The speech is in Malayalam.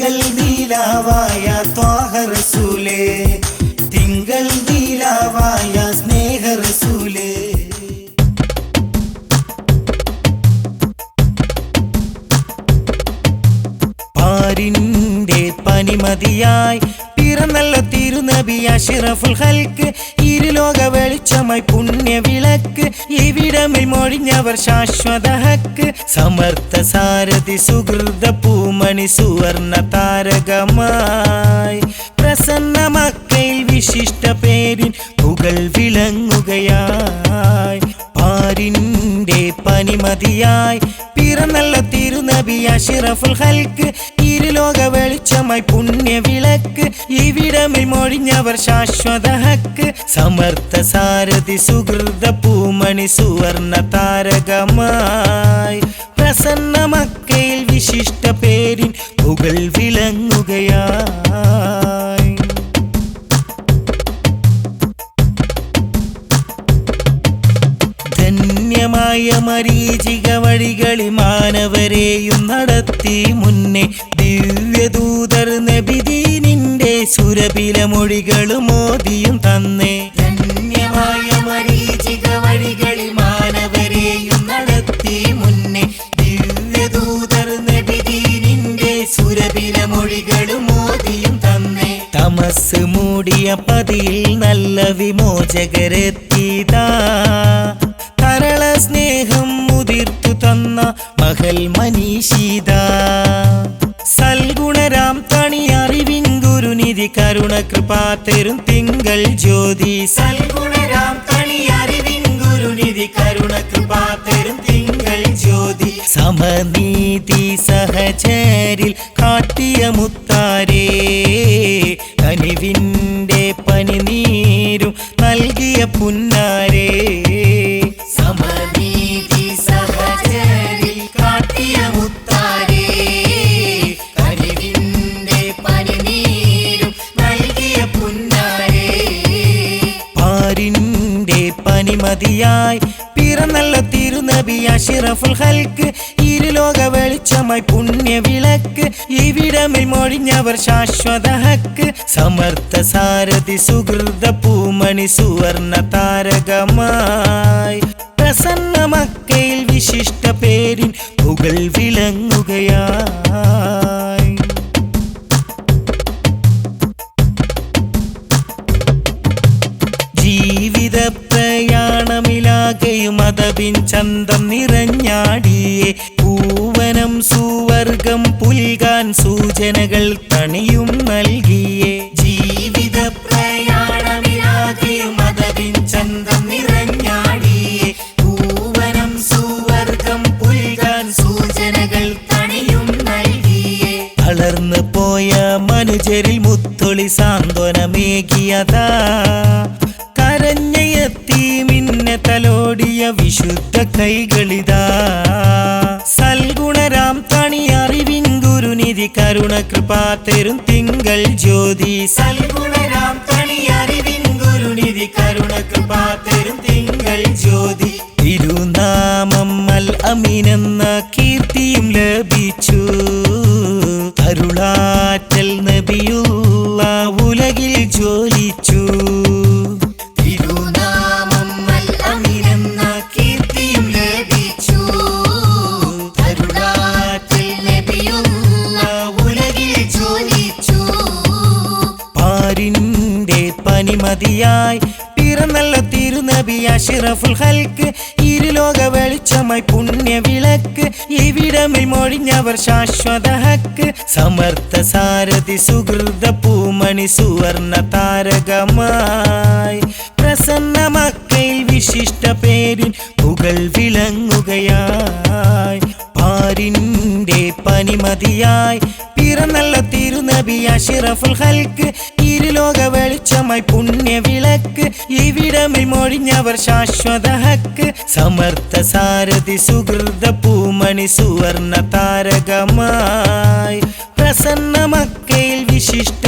തിങ്കൾ നീലാവായ ത്വാഹ റസൂലേ, തിങ്കൾ നീലാവായ സ്നേഹ റസൂലേ. പാരിന്റെ പനിമതിയായി പിറന്നല്ല തിരുനബി അഷ്റഫുൽ ഖൽക്ക്, ഇരുലോക വെളിച്ചമായി പുണ്യവിളക്ക്, ഇവിടമിൽ മൊഴിഞ്ഞവർ ശാശ്വത ഹക്ക്. സമർത്ഥ സാരഥി സുഹൃത പൂമണി സുവർണ താരകമായി, പ്രസന്ന മക്കയിൽ വിശിഷ്ട പേരിൻ പുകൾ വിളങ്ങുകയായി. പാരിന്റെ പനിമതിയായി പിറന്നല്ല തിരുനബി അഷ്റഫുൽ ഖൽക്ക്, ഇരുലോക വെളിച്ചമായി പുണ്യവിളക്ക്, ഇവിടമിൽ മൊഴിഞ്ഞവർ ശാശ്വത ഹക്ക്. സമർത്ഥ സാരഥി സുഹൃത പൂമണി സുവർണ താരകമായി, പ്രസന്ന മക്കയിൽ വിശിഷ്ട പേരിൻ പുകൾ വിളങ്ങുകയായി. ധന്യമായ മരീചിക വഴികളിൽ മാനവരെയും നടത്തി മുന്നേ, ദിവ്യദൂതർ നബിദീനിന്റെ സുരഭില മൊഴികളും മോദിയും തന്നേ. ധന്യമായ മരീചിക വഴികളിൽ മാനവരെയും നടത്തി മുന്നേ, ദിവ്യദൂതർ നബിദീനിന്റെ സുരഭില മൊഴികളും മോദിയും തന്നേ. തമസ് മൂടിയ പതിയിൽ നല്ല വിമോചകരെത്തിയതാ, തരള സ്നേഹം മുതിർത്തു തന്ന മഹൽ മനീഷിത. സൽഗുണരാം തണി അറിവിൻ ഗുരുനിധി കരുണ കൃപാ തരും തിങ്കൾ ജ്യോതി. സൽഗുണരാം തണി അറിവിൻ ഗുരുനിധി കരുണ കൃപാ തരും തിങ്കൾ ജ്യോതി. സമനീതി സഹചരിൽ കാട്ടിയ മുത്താരേ, കനിവിന്റെ പനിനീരും നൽകിയ പുന്നാരേ. സമനീതി സഹചരിൽ കാട്ടിയ മുത്താരേ, കനിവിന്റെ പനിനീരും നൽകിയ പുന്നാരേ. പാരിന്റെ പനിമതിയായി പിറന്നല്ല തിരുനബി അഷ്റഫുൽ ഖൽക്ക്, ഇരുലോക വെളിച്ചമായി പുണ്യവിളക്ക്, ഇവിടമിൽ മൊഴിഞ്ഞവർ ശാശ്വത ഹക്ക്. സമർത്ഥ സാരഥി സുഹൃത പൂമണി സുവർണ താരകമായി, പ്രസന്ന മക്കയിൽ വിശിഷ്ട പേരിൻ പുകൾ വിളങ്ങുകയായി. ജീവിത പ്രയാണമിലാകെയും മതബിൻ ചന്തം നിറഞ്ഞാടിയേ, പൂവനം സുവർഗം പുൽകാൻ സൂചനകൾ തണിയും നൽകിയേ. ജീവിത പ്രയാണമിലാകെയും മതബിൻ ചന്തം നിറഞ്ഞാടിയേ, പൂവനം സുവർഗം പുൽകാൻ സൂചനകൾ തണിയും നൽകിയേ. തളർന്നു പോയ മനുജരിൽ മുത്തൊളി സാന്ത്വനമേകിയതാ, കരഞ്ഞെത്തി മിന്നെ തലോടിയ വിശുദ്ധ കൈകളിതാ. സൽഗുണരാം തണി അറിവിൻ ഗുരുനിധി കരുണ കൃപാ തരും തിങ്കൾ ജ്യോതി. സൽഗുണരാം തണി അറിവിൻ ഗുരുനിധി കരുണ കൃപാ തരും തിങ്കൾ ജ്യോതി. തിരുനാമം അൽ അമീനെന്ന കീർത്തിയും ലഭിച്ചു, അരുളാറ്റൽ നബിയുള്ള ഉലകിൽ ജ്വലിച്ചു. തിരുനാമം അൽ അമീനെന്ന കീർത്തിയും ലഭിച്ചു, അരുളാറ്റൽ നബിയുള്ള ഉലകിൽ ജ്വലിച്ചു. പാരിന്റെ പനിമതിയായി പിറന്നല്ല തിരുനബി അഷ്റഫുൽ ഖൽക്ക്, ഇരുലോക വെളിച്ചമായി പുണ്യവിളക്ക്, ഇവിടമിൽ മൊഴിഞ്ഞവർ ശാശ്വത ഹക്ക്. സമർത്ഥ സാരഥി സുഹൃത പൂമണി സുവർണ താരകമായി, പ്രസന്ന മക്കയിൽ വിശിഷ്ട പേരിൻ പുകൾ വിളങ്ങുകയായി. പാരിന്റെ പനിമതിയായി പിറന്നല്ല തിരുനബി അഷ്റഫുൽ ഖൽക്ക്, ഇരുലോക വെളിച്ചമായി പുണ്യവിളക്ക്, ഇവിടമിൽ മൊഴിഞ്ഞവർ ശാശ്വത ഹക്ക്. സമർത്ഥ സാരഥി സുഹൃത പൂമണി സുവർണ താരകമായി, പ്രസന്ന മക്കയിൽ വിശിഷ്ട